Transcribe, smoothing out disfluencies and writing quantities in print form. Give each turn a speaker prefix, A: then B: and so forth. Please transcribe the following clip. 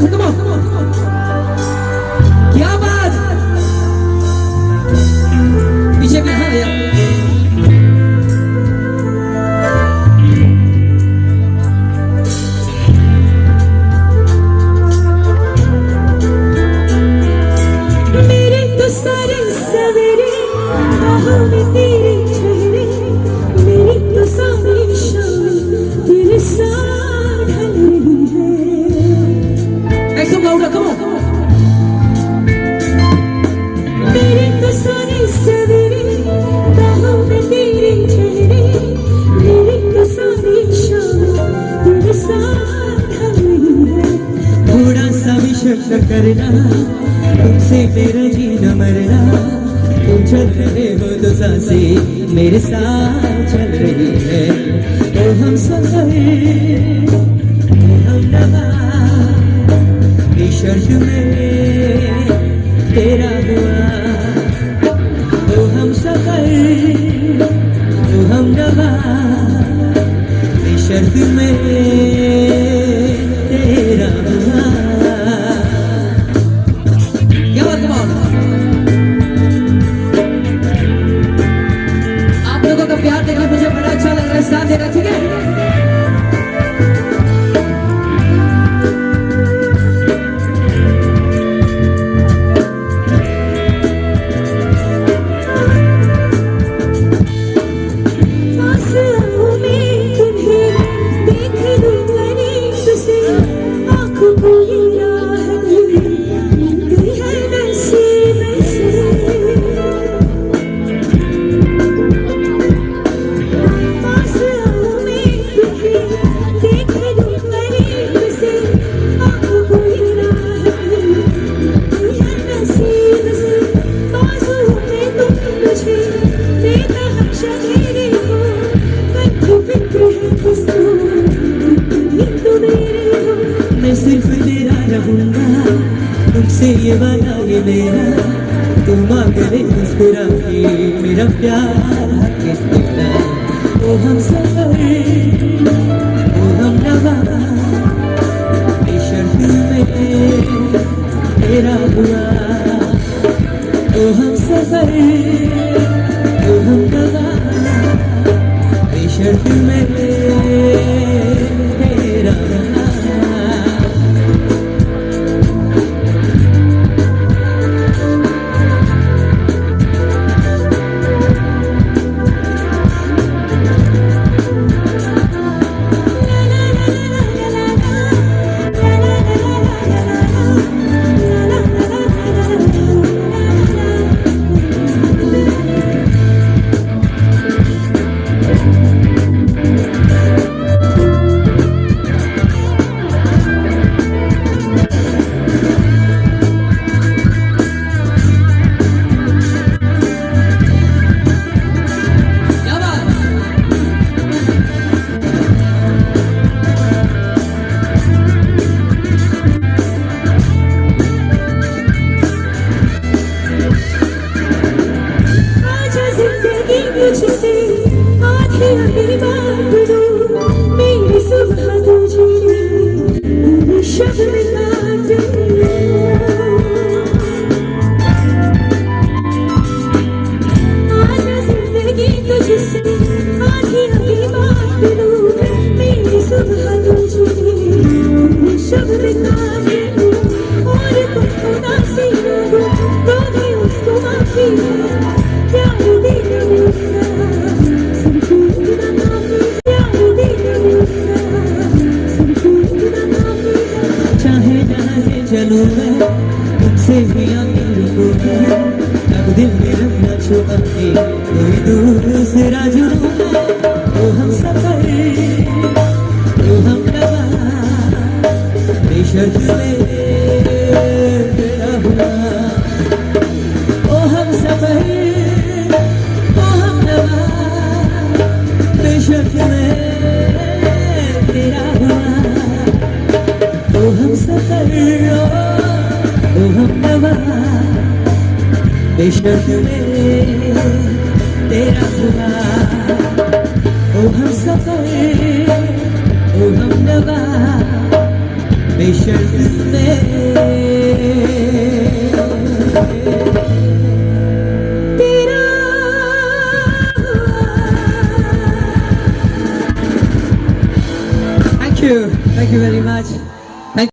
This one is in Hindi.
A: से कम ऑन। क्या बात, पीछे भी हाँ यार।
B: थोड़ा सा भी शक करना, तुमसे मेरा जीना मरना। तुम चल रहे हो तो सांसें मेरे साथ चल रही है। तो हम सफर हम नवा शर्त में तेरा हुआ। तो हम सफर तो हम नवा शर्त में तेरा हुआ।
A: क्या बात आप लोगों का प्यार देखकर मुझे बड़ा अच्छा लग रहा है, साथ देना ठीक है।
B: मैं सिर्फ तेरा रहूंगा, तुमसे ये वादा ये मेरा। तुम आगे मुस्कुरा के मेरा प्यार कितना। ओ हम सफर ओ हम नवा शर्त में तेरा हुआ। ओ हम सफर ओ हम नवा शर्त में तेरा हुआ। चलूं मैं तुमसे भी आगे रुकूंगा। अब दिल में रखना छुपा के कोई दूसरा जुड़ूंगा। ओ हम सफर ओ हम नवा बेशर्त में तेरा हुआ। ओ हम सफर ओ हम नवा बेशर्त में तेरा हुआ। ओ हम सफर ओ हम नवा बेशर्त में तेरा हुआ। ओ हम सफर ओ हम नवा बेशर्त में
A: थैंक यू वेरी मच